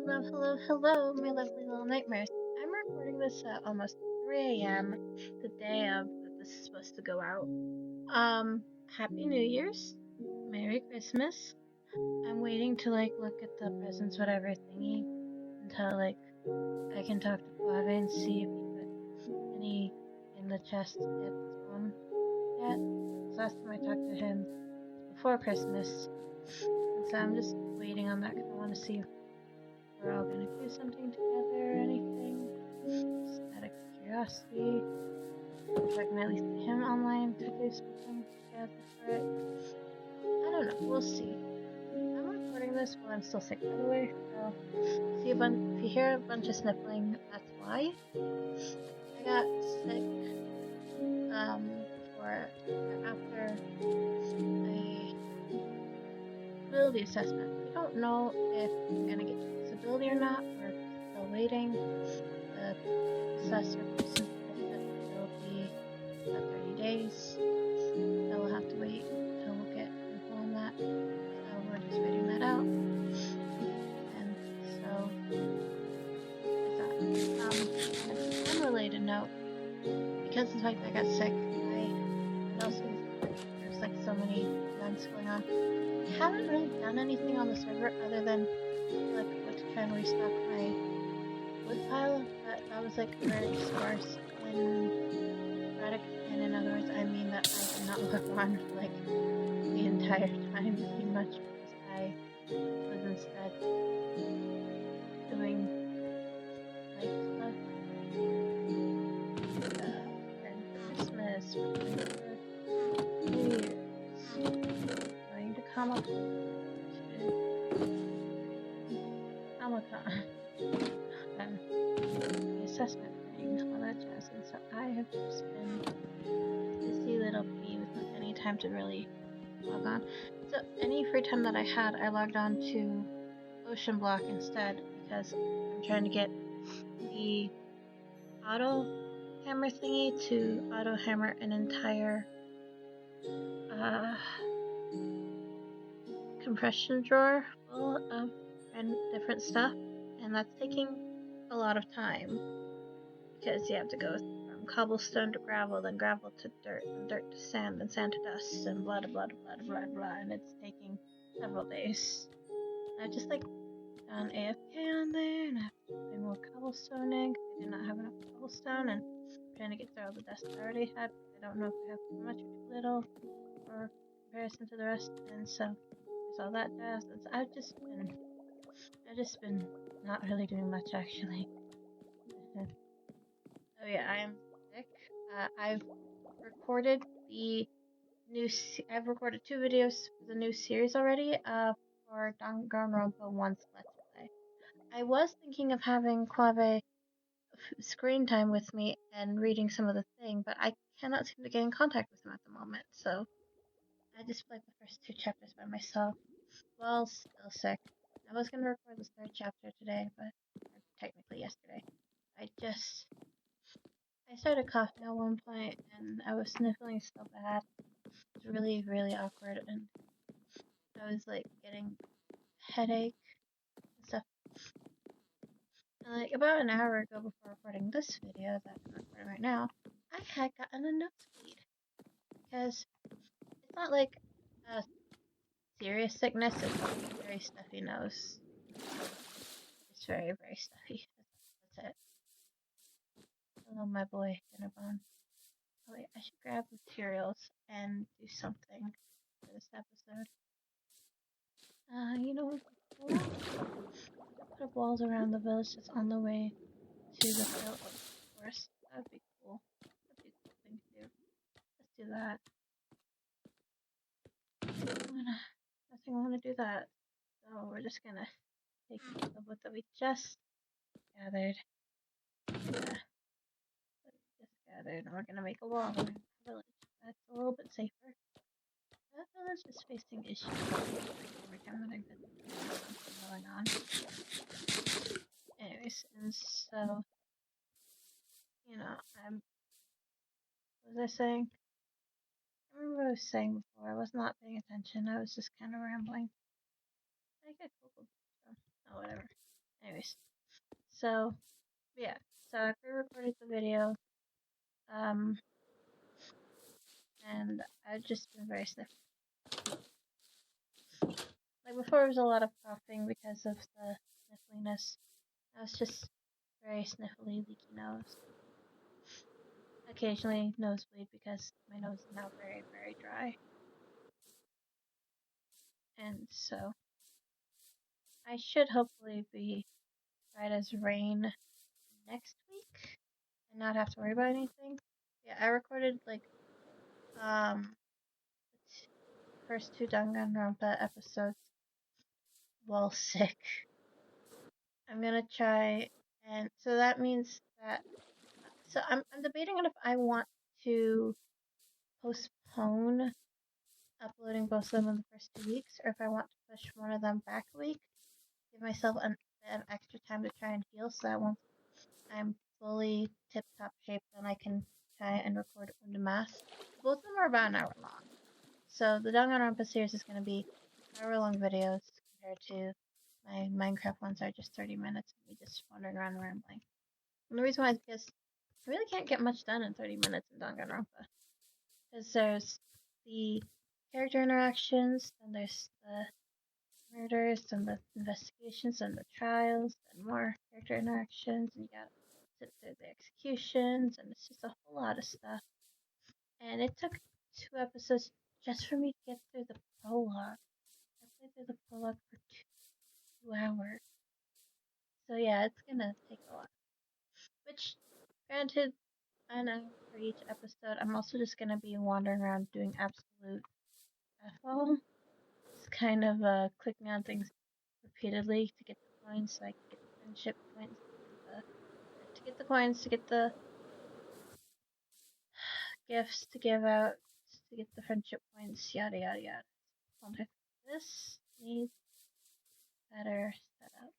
Hello, my lovely little nightmares. I'm recording this at almost 3 a.m. the day of that this is supposed to go out. Happy New Year's, Merry Christmas. I'm waiting to look at the presents, whatever thingy, until I can talk to Quevey and see if he put any in the chest at home yet. 'Cause last time I talked to him before Christmas, and so I'm just waiting on that because I want to see if we're all gonna do something together or anything. Just out of curiosity. If I can at least get him online to do something together for it. I don't know, we'll see. I'm recording this while I'm still sick, by the way, so if you hear a bunch of sniffling, that's why. I got sick for after a disability assessment. We don't know if we're gonna get disability or not. We're still waiting. The assessor person said that it'll be about 30 days. So we'll have to wait until we'll get info on that. So we're just waiting that out. And so there's that. On an unrelated note, because of the fact that I got sick, and also there's so many events going on. I haven't really done anything on the server other than to try and restock my wood pile, but that was very sparse in product, and in other words I mean that I did not log on for the entire time pretty much, because I was instead doing stuff for Christmas, for New Year's, going to Comic-Con, and the assessment thing, all that jazz, and so I have just been busy little bee without any time to really log on. So any free time that I had, I logged on to Ocean Block instead, because I'm trying to get the auto hammer thingy to auto hammer an entire compression drawer full of different stuff, and that's taking a lot of time because you have to go from cobblestone to gravel, then gravel to dirt, and dirt to sand, and sand to dust, and blah blah blah blah blah, and it's taking several days. I've just done AFK on there, and I have to put more cobblestoning. I did not have enough cobblestone, and I'm trying to get through all the dust I already had. I don't know if I have too much or too little for comparison to the rest, and so there's all that jazz. And so I've just been not really doing much actually. Oh yeah, I am sick. I've recorded I've recorded 2 videos for the new series already. For Danganronpa 1's Let's Play. I was thinking of having Quevey screen time with me and reading some of the thing, but I cannot seem to get in contact with him at the moment, so I just played the first 2 chapters by myself while still sick. I was gonna record the 3rd chapter today, but technically yesterday. I started coughing at one point, and I was sniffling so bad. It was really, really awkward, and I was getting headache and stuff. And about an hour ago, before recording this video that I'm recording right now, I had gotten a nosebleed. Because it's not a serious sickness, it's a very stuffy nose. It's very, very stuffy. That's it. Hello, my boy, Dinnerbone. Oh wait, I should grab materials and do something for this episode. You know, put up walls around the village that's on the way to the field of forest. That'd be cool. That'd be a cool thing to do. Let's do that. I think I wanna do that. So we're just gonna take the wood that we just gathered. Yeah. Just gathered, and we're gonna make a wall around the village. That's a little bit safer. That village is facing issues every time that I visit. There's something going on. Anyways, and so, what was I saying? I remember what I was saying before. I was not paying attention. I was just kind of rambling. I got cocoa beans from. Oh, whatever. Anyways, so yeah, so I pre-recorded the video, and I've just been very sniffly. Like before, it was a lot of coughing because of the sniffliness. Now it's just very sniffly, leaky nose. Occasionally nosebleed because my nose is now very, very dry. And so I should hopefully be right as rain next week and not have to worry about anything. Yeah, I recorded like the first two Danganronpa episodes while sick. I'm gonna try, and so that means that I'm debating on if I want to postpone uploading both of them in the first 2 weeks, or if I want to push one of them back a week, give myself a bit of extra time to try and heal, so that once I'm fully tip-top shape, then I can try and record Unda Mass. Both of them are about an hour long. So the Danganronpa series is going to be hour-long videos compared to my Minecraft ones are just 30 minutes of me just wandering around rambling. And the reason why is because I really can't get much done in 30 minutes in Danganronpa. Because there's the character interactions, then there's the murders, and the investigations, and the trials, and more character interactions, and you gotta sit through the executions, and it's just a whole lot of stuff. And it took 2 episodes just for me to get through the prologue. I played through the prologue for 2 hours. So yeah, it's gonna take a lot. Which, granted, I know for each episode, I'm also just gonna be wandering around doing absolute F-all. Just kind of clicking on things repeatedly to get the coins, so I can get the friendship points, to get the coins, to get the gifts to give out, to get the friendship points, yada yada yada. This needs better setup.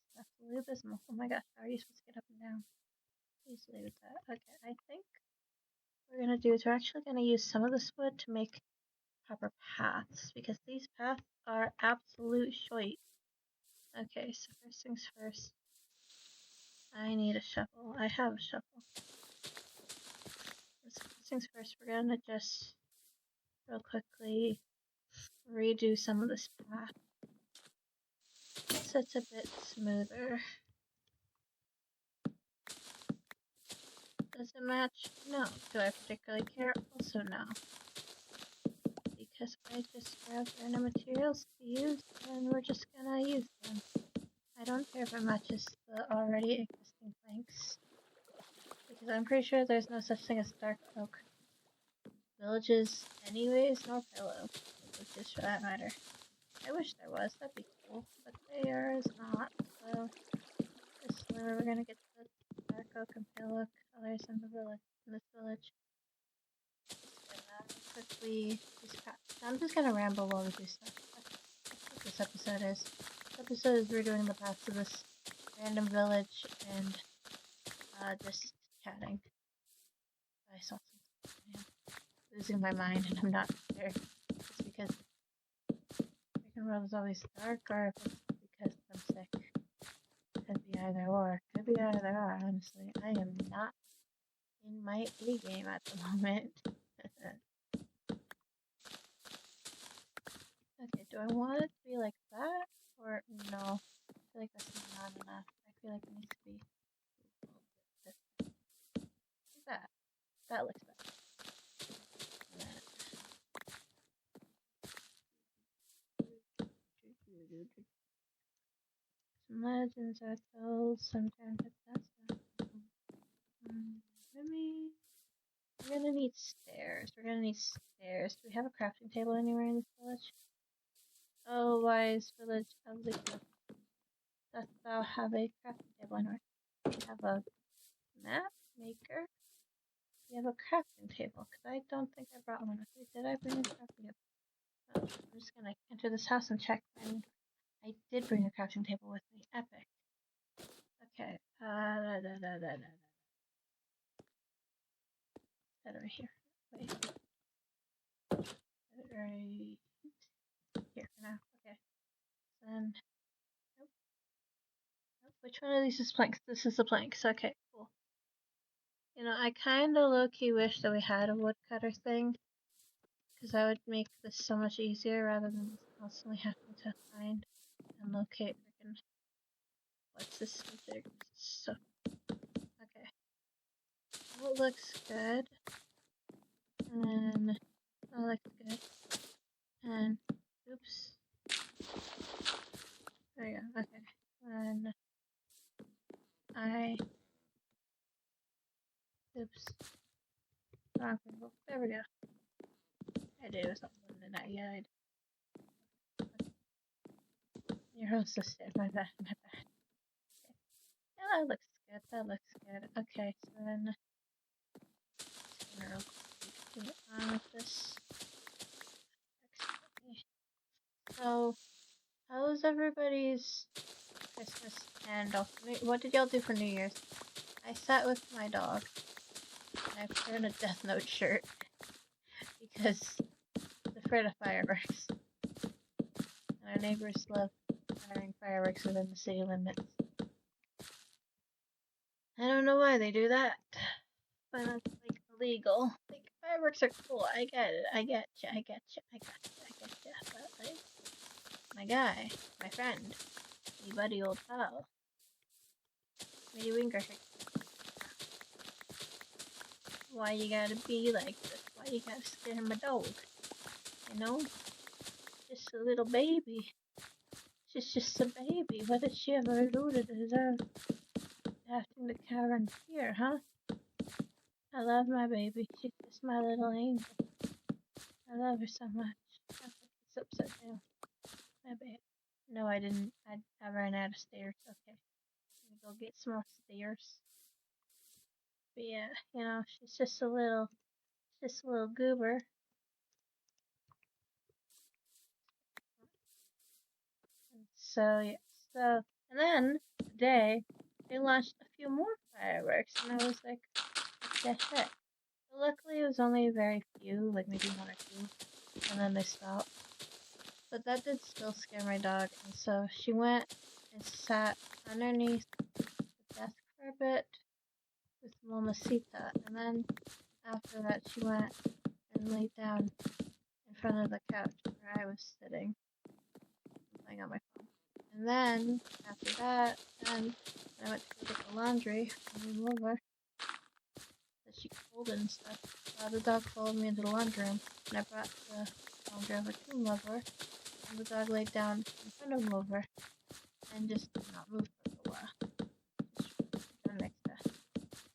It's absolutely abysmal. Oh my gosh, how are you supposed to get up and down? Please leave it that. Okay, I think what we're gonna do is we're actually gonna use some of this wood to make proper paths, because these paths are absolute shite. Okay, so first things first, I need a shovel. I have a shovel. So first things first, we're gonna just real quickly redo some of this path so it's a bit smoother. Does it match? No. Do I particularly care? Also no. Because I just grabbed random materials to use and we're just gonna use them. I don't care if it matches the already existing planks. Because I'm pretty sure there's no such thing as dark oak villages anyways, nor pillow villages for that matter. I wish there was, that'd be cool, but there is not, so this is where we're gonna get the dark oak and pale oak colors in the village, in this village. Just gonna quickly, I'm just gonna ramble while we do stuff. That's what this episode is. This episode is we're doing the path to this random village and just chatting. I saw something. I'm losing my mind and I'm not sure. It's because freaking world is always dark, or if it's because I'm sick. Could be either or. Could be either or, honestly. I am not in my A game at the moment. Okay, do I want it to be like that? Or no? I feel like that's not enough. I feel like it needs to be like that. That looks better. Some legends are told, sometimes it doesn't. We're gonna need stairs. We're gonna need stairs. Do we have a crafting table anywhere in this village? Oh, wise village of the cliff. Dost thou have a crafting table anywhere? We have a map maker. We have a crafting table, because I don't think I brought one with me. Did I bring a crafting table? Oh, I'm just gonna enter this house and check. And I did bring a crafting table with me. Epic. Okay. Set it right here. Wait. Set it right here for now. Okay. Then, nope. Which one of these is planks? This is the planks. Okay, cool. You know, I kind of low-key wish that we had a woodcutter thing, because that would make this so much easier rather than constantly having to find and locate freaking. What's this big stuff? Okay. That looks good. And then that looks good. And oops. There we go. Okay. And I oops. Wrong thing. There we go. I did something to that. Yeah, I did. Your host is dead. My bad. My bad. Okay. Yeah, that looks good. That looks good. Okay, so then just gonna real quick get on with this. So, how was everybody's Christmas and also, what did y'all do for New Year's? I sat with my dog and I put on a Death Note shirt because I'm afraid of fireworks. And our neighbors love firing fireworks within the city limits. I don't know why they do that, but it's like illegal. Like, fireworks are cool. I get it. I get you. I get you. I got you. I get you. But like, my guy, my friend, me buddy, old pal, me winker. Why you gotta be like this? Why you gotta scare my dog? You know, just a little baby. She's just a baby. What did she ever do to deserve having to carry on here, huh? I love my baby. She's just my little angel. I love her so much. I think it's upside down. My bad. No, I didn't. I ran out of stairs. Okay. Let me go get some more stairs. But yeah, you know, she's just a little goober. And so yeah, so and then today they launched a few more fireworks, and I was like, what the heck? But luckily, it was only very few, like maybe one or two, and then they stopped. But that did still scare my dog, and so she went and sat underneath the desk for a bit with Mamacita, and then after that she went and laid down in front of the couch where I was sitting, playing on my phone. And then, after that, then I went to go get the laundry from the over that she folded and stuff. The dog followed me into the laundry room, and I brought the laundry over to him over, and the dog laid down in front of him over, and just did not move for a little while. Just done next to us.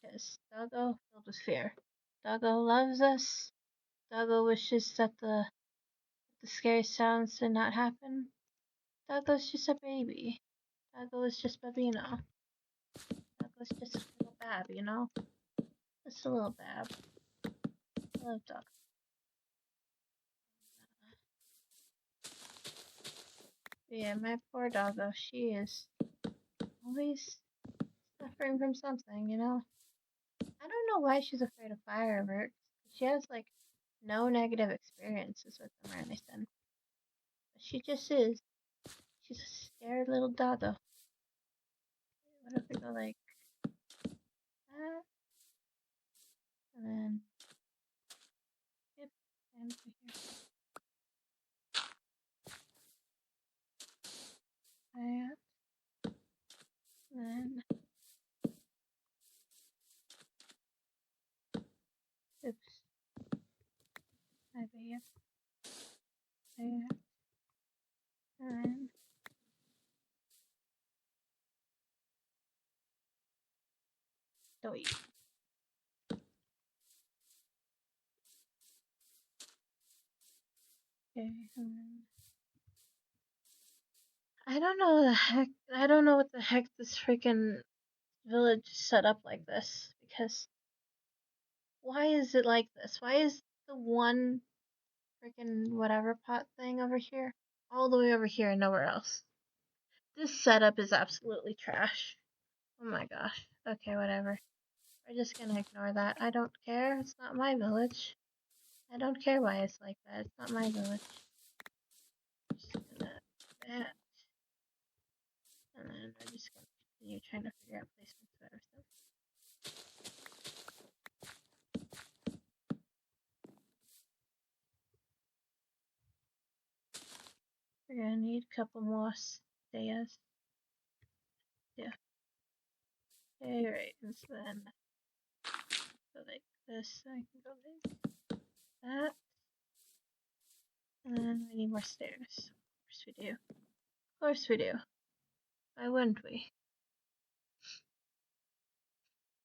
Because Doggo filled with fear. Doggo loves us. Doggo wishes that the scary sounds did not happen. Doggo's just a baby. Doggo is just Babino. Doggo's just a little bab, you know? Just a little bab. I love Doggo. But yeah, my poor Doggo, she is always suffering from something, you know? I don't know why she's afraid of fireworks. She has, like, no negative experiences with them or anything. But she just is. She's a scared little doggo. What if we go like that? And then, yep, and over here. That. And then, oops. My bad. That. And then, delete. Okay, and then, I don't know the heck. I don't know what the heck this freaking village is set up like this. Because why is it like this? Why is the one freaking whatever pot thing over here all the way over here and nowhere else? This setup is absolutely trash. Oh my gosh. Okay, whatever. We're just gonna ignore that. I don't care. It's not my village. I don't care why it's like that. It's not my village. Just gonna do that. And then we're just gonna continue trying to figure out placements better stuff. We're gonna need a couple more stairs. Yeah. Okay, right, and so then go like this, I can go like that. And then we need more stairs. Of course we do. Of course we do. Why wouldn't we?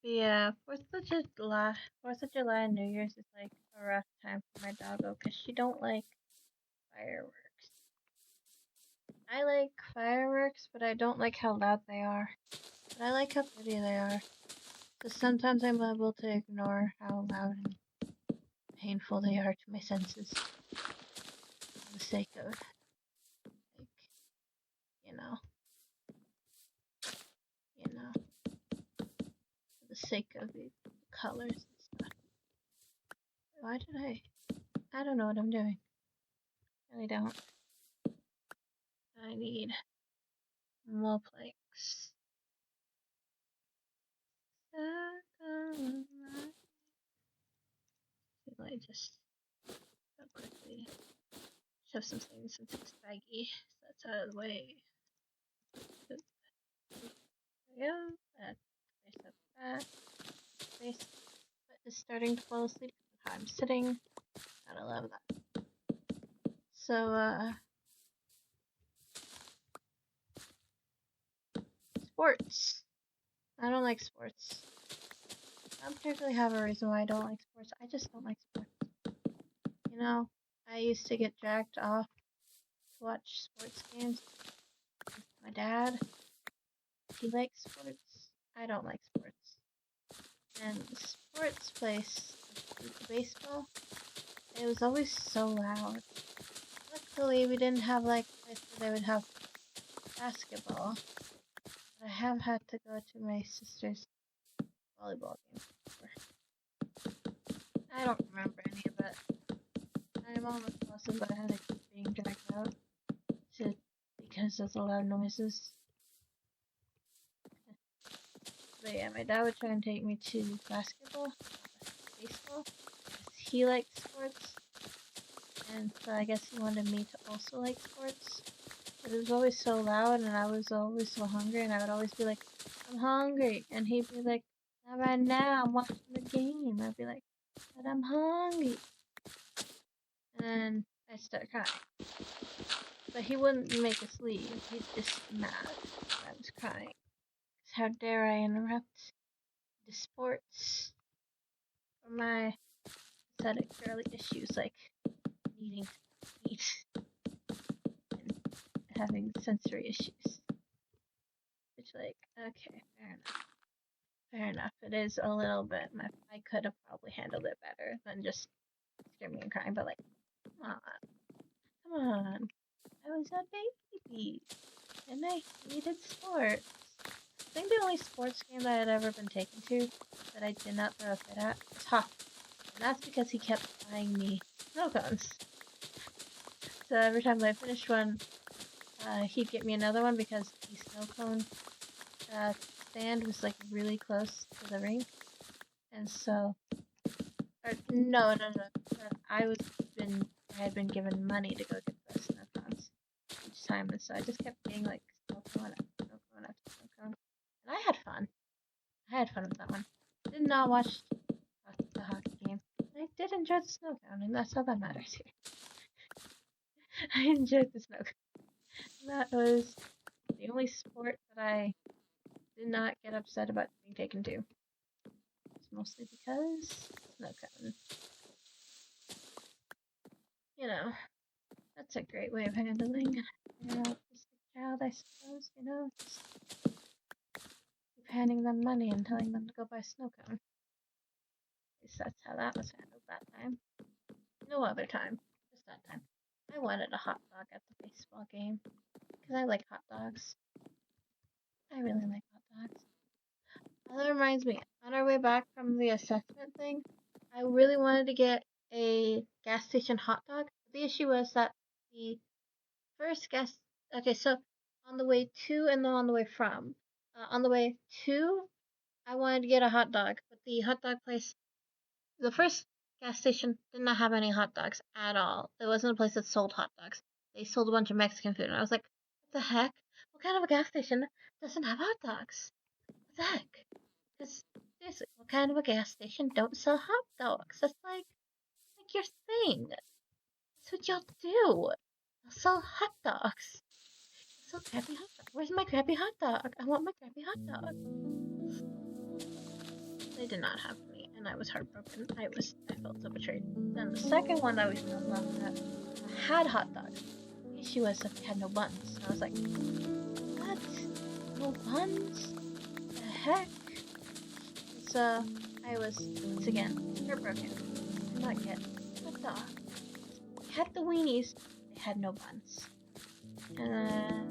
But yeah, 4th of July and New Year's is like a rough time for my doggo because she don't like fireworks. I like fireworks, but I don't like how loud they are. But I like how pretty they are. So sometimes I'm able to ignore how loud and painful they are to my senses. For the sake of, like, you know, for the sake of the colors and stuff. Why did I don't know what I'm doing. I don't. I need more planks. I just go quickly shove some things into this baggie so that's out of the way. There we go. Face up that. Face is starting to fall asleep. How I'm sitting. Gotta love that. So, sports. I don't like sports. I don't particularly have a reason why I don't like sports. I just don't like sports. You know, I used to get dragged off to watch sports games with my dad. He likes sports. I don't like sports. And the sports place, the baseball, it was always so loud. Luckily, we didn't have like a place where they would have basketball. But I have had to go to my sister's volleyball game before. I don't remember any of it. I'm almost positive I had to keep being dragged out because of the loud noises. But yeah, my dad would try and take me to baseball, because he likes sports. And so I guess he wanted me to also like sports. But it was always so loud and I was always so hungry and I would always be like, I'm hungry. And he'd be like, not right now, I'm watching the game. I'd be like, but I'm hungry. And I'd start crying. But he wouldn't make us leave. He's just mad that I was crying. How dare I interrupt the sports or my pathetic girly issues like needing to eat and having sensory issues. Which, like, okay, fair enough. It is a little bit. I could have probably handled it better than just screaming and crying. But like, come on. I was a baby, and I needed sports. I think the only sports game that I had ever been taken to that I did not throw a fit at was hockey. And that's because he kept buying me snow cones. So every time I finished one, he'd get me another one because the snow cone stand was like really close to the rink. And so, no. I had been given money to go get the snow cones each time, and so I just kept getting like snow cone after snow cone after snow cone. And I had fun. With that one. Did not watch the hockey game. I did enjoy the snow cone, and that's all that matters here. I enjoyed the snow cone. That was the only sport that I did not get upset about being taken to. It's mostly because snow cone. You know, that's a great way of handling an autistic child, I suppose. You know, just keep handing them money and telling them to go buy snow cone. At least that's how that was handled that time. No other time, just that time. I wanted a hot dog at the baseball game because I like hot dogs. I really like hot dogs. Oh, that reminds me, on our way back from the assessment thing, I really wanted to get a gas station hot dog. The issue was that the first gas. Okay, so on the way to and then on the way from, On the way to, I wanted to get a hot dog, but the hot dog place, the first gas station did not have any hot dogs at all. It wasn't a place that sold hot dogs. They sold a bunch of Mexican food, and I was like, what the heck? What kind of a gas station doesn't have hot dogs? What the heck? Because seriously, what kind of a gas station don't sell hot dogs? That's like your thing. That's what y'all do. Y'all sell hot dogs. So crappy hot dog. Where's my crappy hot dog? I want my crappy hot dog. They did not have me, and I was heartbroken. I felt so betrayed. Then the second one that we found out that had hot dogs. The issue was that they had no buns. And I was like, what? No buns? The heck? So I was once again heartbroken. I did not get hot dog. They had the weenies. They had no buns. And then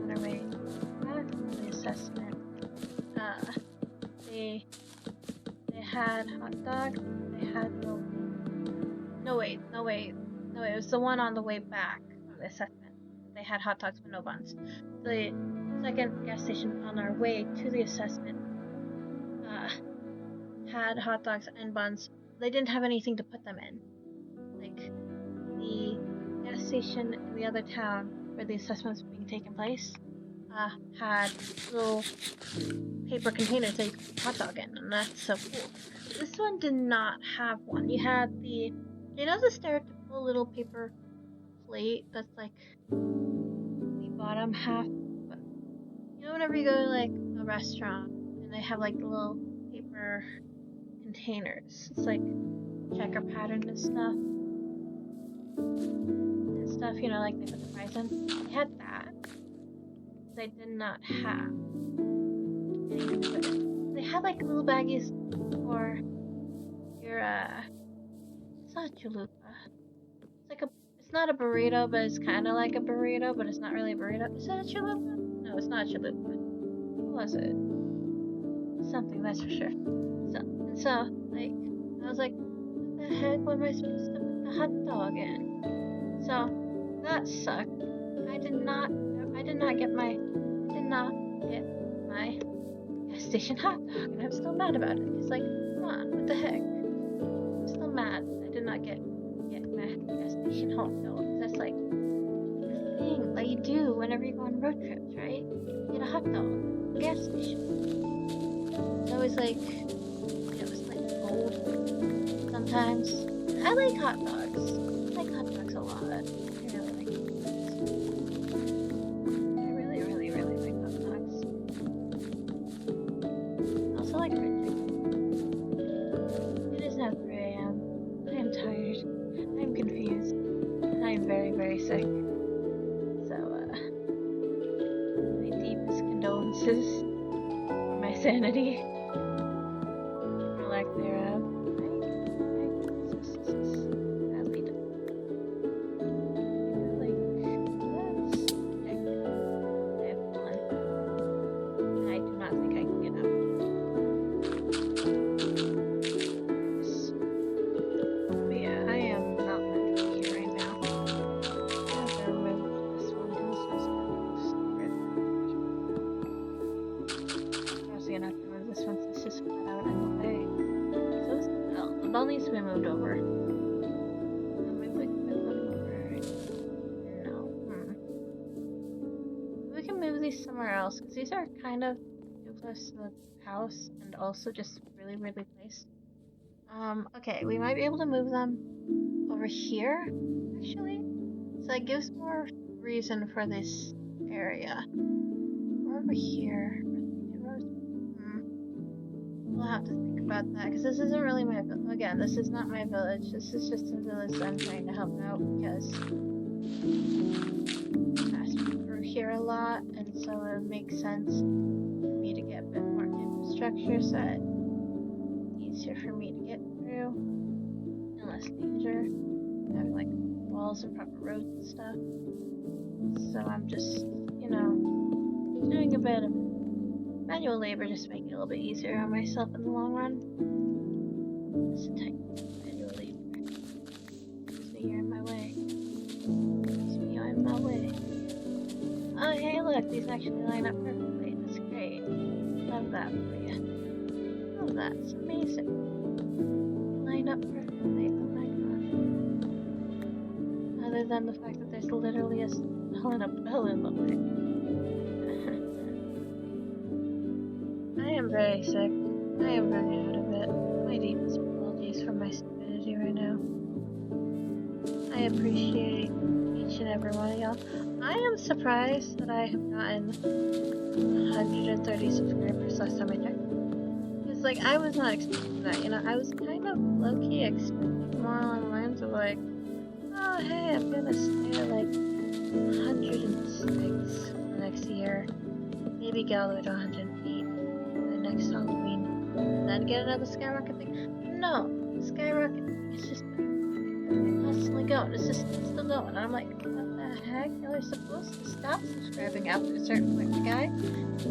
on our way back from the assessment, they had hot dog. They had no wait. It was the one on the way back from the assessment. They had hot dogs but no buns. The second gas station on our way to the assessment had hot dogs and buns. They didn't have anything to put them in. Like the gas station in the other town where the assessment was being taken place had little paper containers that you could put hot dog in, and that's so cool. This one did not have one. You had the stereotypical little paper plate that's like the bottom half, but whenever you go to like a restaurant and they have like the little paper containers, it's like checker pattern and stuff, like they put the fries in. They had that. They did not have anything to put in. They had like little baggies for your it's not a chalupa. It's not a burrito, but it's kind of like a burrito, but it's not really a burrito. Is that a chalupa? No, it's not a chalupa. What was it? Something, that's for sure. So like, I was like, what the heck? What am I supposed to put the hot dog in? So that sucked. I did not get my gas station hot dog, and I'm still mad about it. It's like, come on, what the heck? I'm still mad I did not get my gas station hot dog. That's like the thing that you do whenever you go on road trips, right? You get a hot dog at the gas station. It's always like, it's like cold sometimes. I like hot dogs. I like hot dogs a lot. I really like hot dogs. I really, really, really like hot dogs. I also like fried chicken. It is now 3 a.m. I am tired. I am confused. And I am very, very sick. So, my deepest condolences for my sanity. Or lack thereof. Ball needs to be moved over. No. We can move these somewhere else, because these are kind of too close to the house and also just really, really placed. Okay, we might be able to move them over here, actually. So it gives more reason for this area. Or over here. We'll have to think about that, because this isn't really my village. Again, this is not my village. This is just a village that I'm trying to help out, because I pass through here a lot, and so it makes sense for me to get a bit more infrastructure so that it's easier for me to get through, and less danger, having like walls and proper roads and stuff. So I'm just, doing a bit of manual labor just to make it a little bit easier on myself in the long run. Just a type of manual labor. Excuse me, you're in my way. Excuse me, you're in my way. Oh, hey, look, these actually line up perfectly. That's great. that for you. All of that. It's amazing. Line up perfectly. Oh my god. Other than the fact that there's literally a hell in the way. I am very sick. I am very out of it. My deepest apologies for my stupidity right now. I appreciate each and every one of y'all. I am surprised that I have gotten 130 subscribers last time I checked. Because, like, I was not expecting that, you know? I was kind of low-key expecting more along the lines of, like, oh, hey, I'm gonna stay at, like, 106 the next year. Maybe get all the way to 108 by next Halloween. Then get another skyrocket thing. No, skyrocket is just constantly going. It's still going. And I'm like, what the heck? Y'all are supposed to stop subscribing after a certain point, guy.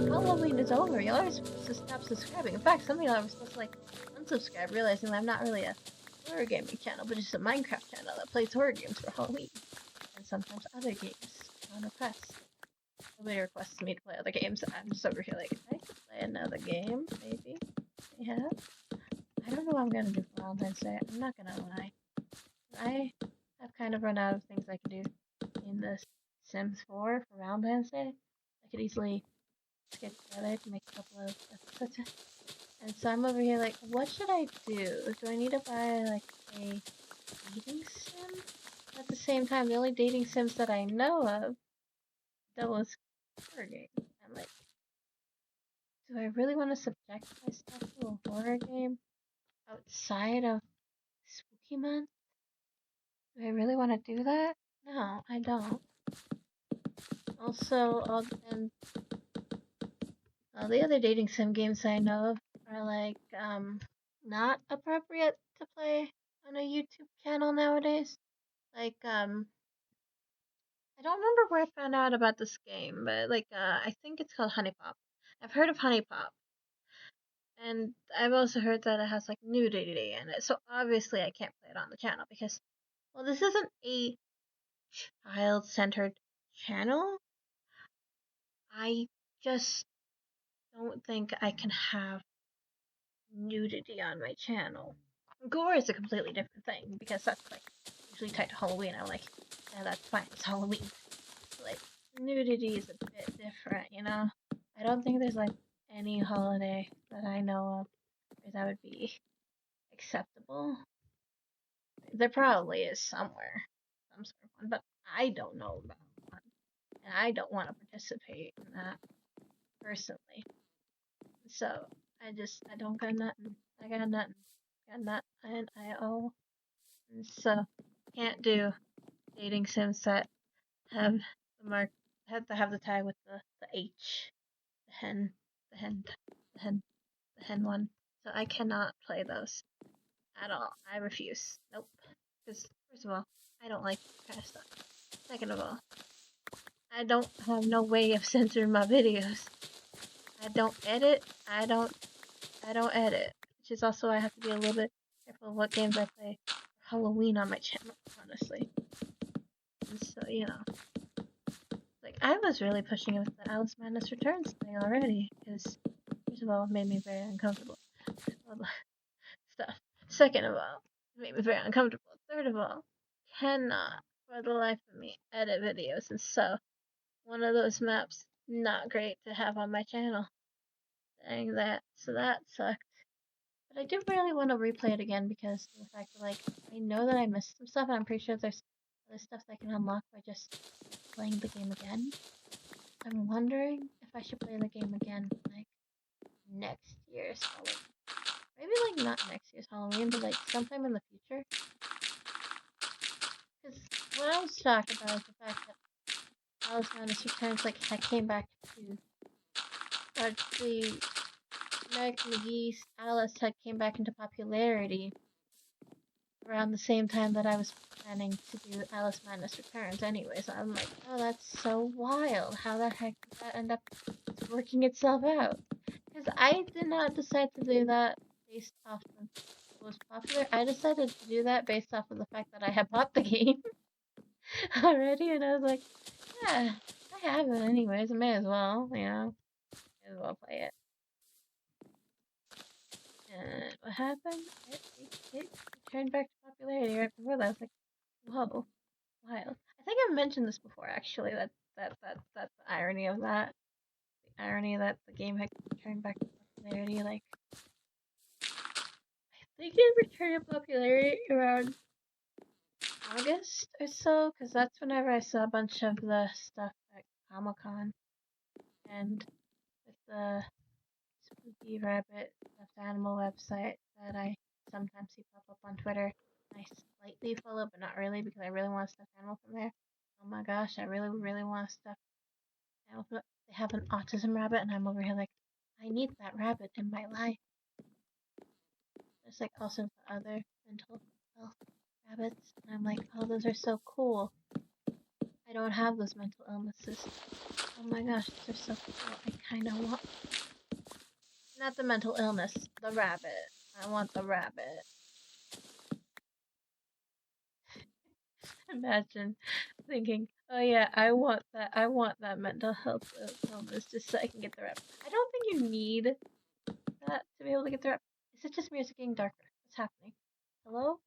Halloween is over. Y'all are supposed to stop subscribing. In fact, some of y'all are supposed to, like, unsubscribe, realizing that I'm not really a horror gaming channel, but just a Minecraft channel that plays horror games for Halloween. And sometimes other games on request. Nobody requests me to play other games. I'm just over here like, I could play another game, maybe. Yeah. I don't know what I'm gonna do for Valentine's Day. I'm not gonna lie. I have kind of run out of things I can do in the Sims 4 for Valentine's Day. I could easily get together to make a couple of episodes. And so I'm over here like, what should I do? Do I need to buy, like, a dating sim? At the same time, the only dating sims that I know of that was horror game. I'm like, do I really want to subject myself to a horror game outside of Spooky Month? Do I really want to do that? No, I don't. Also, the other dating sim games I know of are like not appropriate to play on a YouTube channel nowadays. Like I don't remember where I found out about this game, but like I think it's called Honey Pop. I've heard of Honey Pop. And I've also heard that it has like nudity in it. So obviously I can't play it on the channel because, well, this isn't a child-centered channel. I just don't think I can have nudity on my channel. Gore is a completely different thing because that's like usually tied to Halloween. I'm like, yeah, that's fine. It's Halloween. But, like, nudity is a bit different, you know? I don't think there's like any holiday that I know of where that would be acceptable. There probably is somewhere, some sort of one, but I don't know about one. And I don't want to participate in that personally. So I don't got nothing. I got nothing. Got nothing at all. And so can't do dating sims that have the mark have to have the tag with the H. The hen the hen the hen the hen one. So I cannot play those at all. I refuse. Nope. Because first of all, I don't like that kind of stuff. Second of all, I don't have no way of censoring my videos. I don't edit. I don't edit. Which is also why I have to be a little bit careful of what games I play for Halloween on my channel, honestly. And so, you know. Like, I was really pushing it with the Alice Madness Returns thing already. Because, first of all, it made me very uncomfortable. All the stuff. Second of all, it made me very uncomfortable. Third of all, cannot, for the life of me, edit videos. And so, one of those maps, not great to have on my channel. Dang that. So that sucked. But I do really want to replay it again because of the fact that, like, I know that I missed some stuff, and I'm pretty sure there's other stuff that I can unlock by just playing the game again. I'm wondering if I should play the game again, like, next year's Halloween. Maybe, like, not next year's Halloween, but, like, sometime in the future. Because what I was talking about is the fact that Alice Madness Returns, like, I came back to, or the Meg McGee's Alice had came back into popularity around the same time that I was planning to do Alice Madness Returns anyway, so I'm like, oh, that's so wild. How the heck did that end up working itself out? Because I did not decide to do that based off of what was popular. I decided to do that based off of the fact that I had bought the game already, and I was like, yeah, I have it anyways, I may as well, you know, may as well play it. And what happened? It returned back to popularity right before that. I was like, whoa, wild. I think I've mentioned this before, actually. That's the irony of that. The irony that the game had returned back to popularity. Like, I think it returned to popularity around August or so, because that's whenever I saw a bunch of the stuff at Comic-Con. And with the Spooky Rabbit stuffed animal website that I sometimes see pop up on Twitter. I slightly follow, but not really, because I really want a stuffed animal from there. Oh my gosh, I really, really want a stuffed animal from there. They have an autism rabbit, and I'm over here like, I need that rabbit in my life. There's like also the other mental health rabbits, and I'm like, oh, those are so cool. I don't have those mental illnesses. Oh my gosh, they're so cool. I kind of want. Not the mental illness, the rabbit. I want the rabbit. Imagine thinking, oh yeah, I want that mental health illness just so I can get the rabbit. I don't think you need that to be able to get the rabbit. Is it just me or is it getting darker? What's happening? Hello?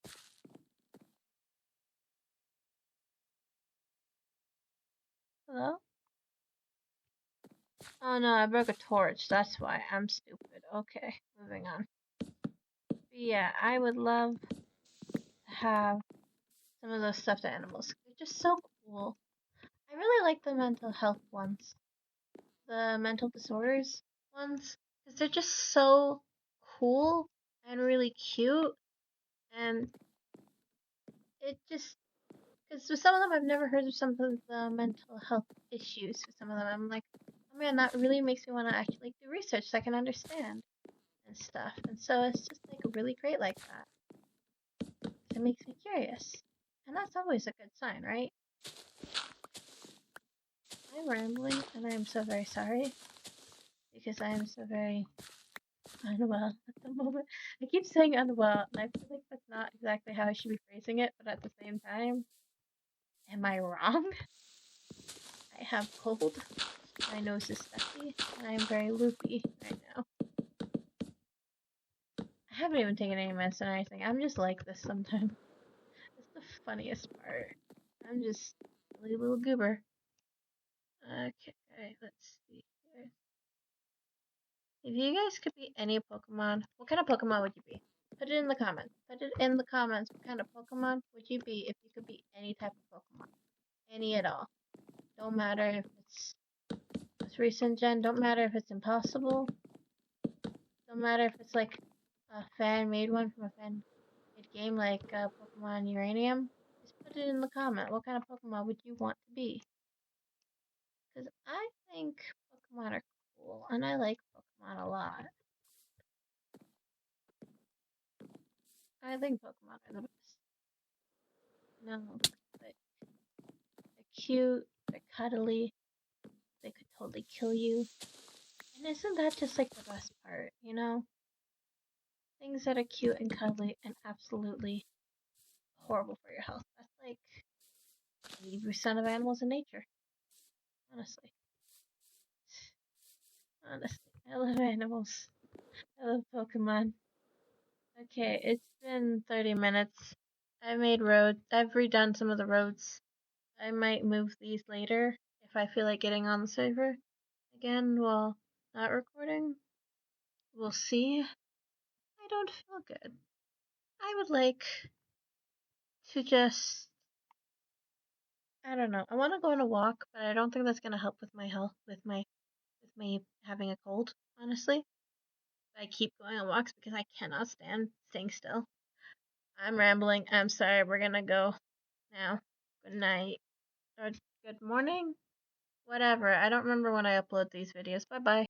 Hello? Oh no, I broke a torch. That's why. I'm stupid. Okay, moving on. But yeah, I would love to have some of those stuffed animals. They're just so cool. I really like the mental health ones. The mental disorders ones. Because they're just so cool and really cute. And it just. Because with some of them, I've never heard of some of the mental health issues. With some of them, I'm like, oh man, that really makes me want to actually do research so I can understand and stuff. And so it's just like really great like that. It makes me curious. And that's always a good sign, right? I'm rambling, and I am so very sorry. Because I am so very unwell at the moment. I keep saying unwell, and I feel like that's not exactly how I should be phrasing it, but at the same time, am I wrong? I have cold, my nose is stuffy, and I am very loopy right now. I haven't even taken any medicine or anything. I'm just like this sometimes. That's the funniest part. I'm just a silly little goober. Okay, let's see here. If you guys could be any Pokemon, what kind of Pokemon would you be? Put it in the comments. Put it in the comments. What kind of Pokemon would you be if you could be any type of Pokemon? Any at all. Don't matter if it's recent gen. Don't matter if it's impossible. Don't matter if it's like a fan-made one from a fan-made game like Pokemon Uranium. Just put it in the comment. What kind of Pokemon would you want to be? Because I think Pokemon are cool, and I like Pokemon a lot. I think Pokemon are the best. No, they're cute, they're cuddly, they could totally kill you. And isn't that just like the best part, you know? Things that are cute and cuddly and absolutely horrible for your health. That's like 80% of animals in nature. Honestly. Honestly. I love animals. I love Pokemon. Okay, it's been 30 minutes. I made roads. I've redone some of the roads. I might move these later if I feel like getting on the server again while not recording. We'll see. I don't feel good. I would like to just, I don't know. I want to go on a walk, but I don't think that's gonna help with my health, with me having a cold. Honestly, I keep going on walks because I cannot stand staying still. I'm rambling. I'm sorry. We're gonna go now. Good night or good morning, whatever. I don't remember when I upload these videos. Bye bye.